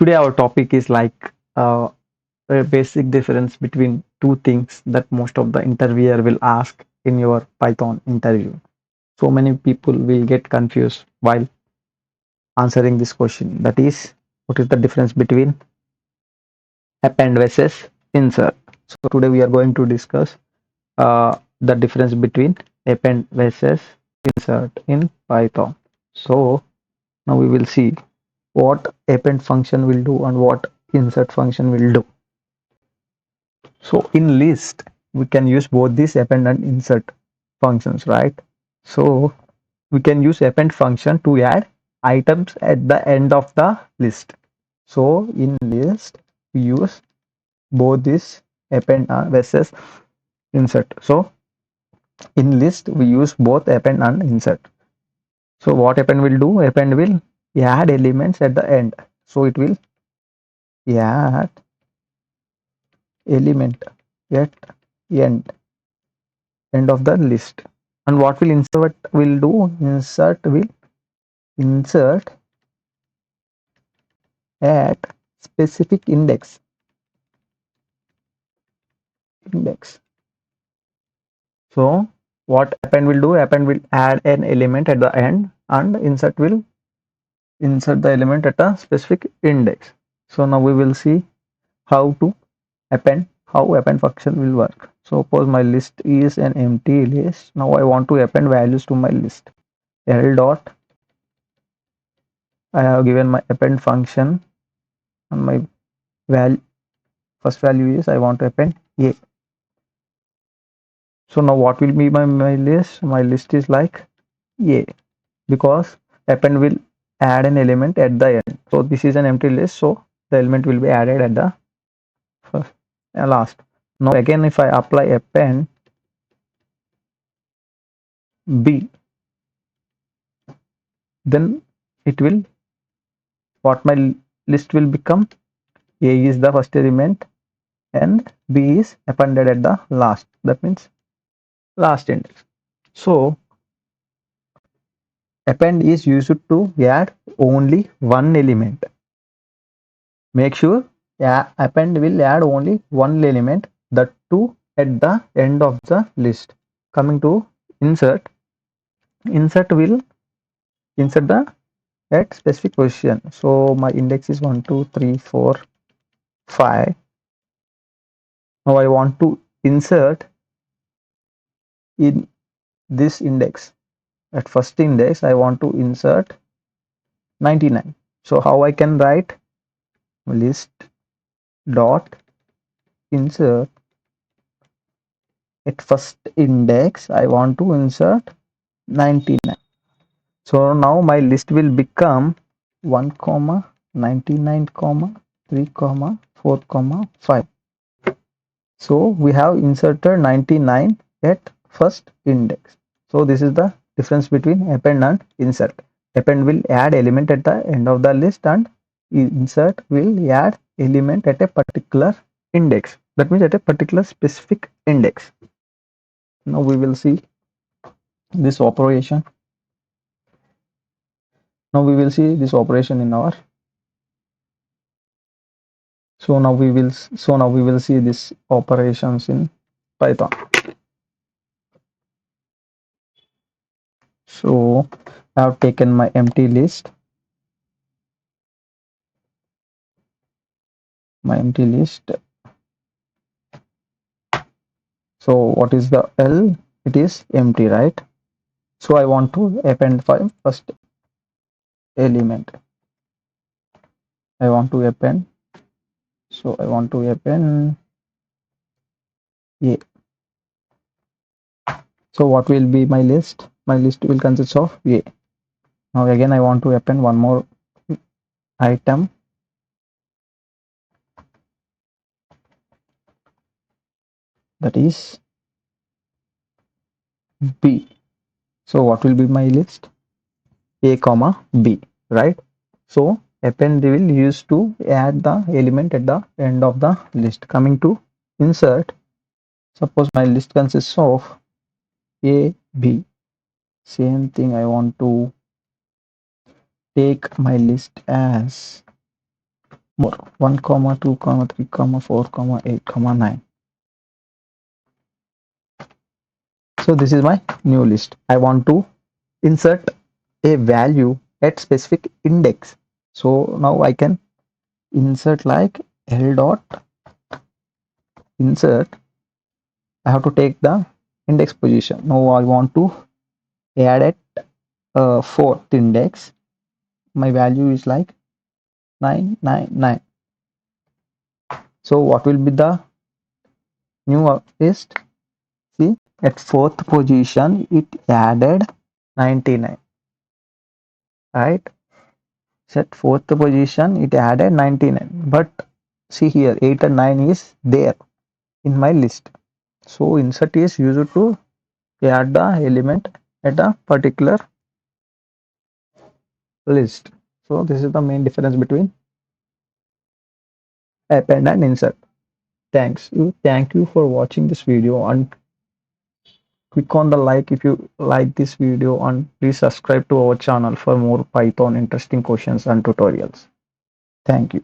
Today our topic is like a basic difference between two things that most of the interviewer will ask in your Python interview. So many people will get confused while answering this question. That is, what is the difference between append versus insert? So today we are going to discuss the difference between append versus insert in Python. So now we will see what append function will do and what insert function will do. So in list, we can use both this append and insert functions, right? So we can use append function to add items at the end of the list. So in list, we use both this append versus insert. So in list, we use both append and insert. So what append will do? Append will add elements at the end. So it will add element at end of the list. And what will insert will do? Insert will insert at specific index. So what append will do? Append will add an element at the end, and insert will insert the element at a specific index. So now we will see how to how append function will work. So suppose my list is an empty list. Now I want to append values to my list. L dot, I have given my append function, and my first value is I want to append a. So now what will be my list? My list is like a, because append will add an element at the end. So this is an empty list, so the element will be added at the first last. Now again, if I apply append b, then it will, what my list will become? A is the first element and b is appended at the last. That means last index. So append is used to add only one element. Make sure append will add only one element, that too at the end of the list. Coming to insert, insert will insert the at specific position. So my index is 1 2 3 4 5. Now I want to insert in this index. At first index I want to insert 99. So how I can write? List dot insert at first index I want to insert 99. So now my list will become 1 comma 99 comma 3 comma 4 comma 5. So we have inserted 99 at first index. So this is the difference between append and insert. Append will add element at the end of the list, and insert will add element at a particular index. That means at a particular specific index. Now we will see this operation. Now we will see this operation in our. So now we will see this operations in Python. So I have taken my empty list. So what is the L? It is empty, right? So I want to append first element. I want to append. So I want to append A. So what will be my list? My list will consist of A. Now again I want to append one more item. That is B. So what will be my list? A comma B, right? So append will use to add the element at the end of the list. Coming to insert, suppose my list consists of A, B. Same thing, I want to take my list as more 1 comma 2 comma 3 comma 4 comma 8 comma 9. So this is my new list. I want to insert a value at specific index. So now I can insert like L dot insert. I have to take the index position. Now I want to add at fourth index. My value is like 999. So what will be the new list? See, at fourth position it added 99, right? Set fourth position it added 99, but see here 8 and 9 is there in my list. So insert is used to add the element at a particular list. So this is the main difference between append and insert. Thank you for watching this video, and click on the like if you like this video, and please subscribe to our channel for more Python interesting questions and tutorials. Thank you.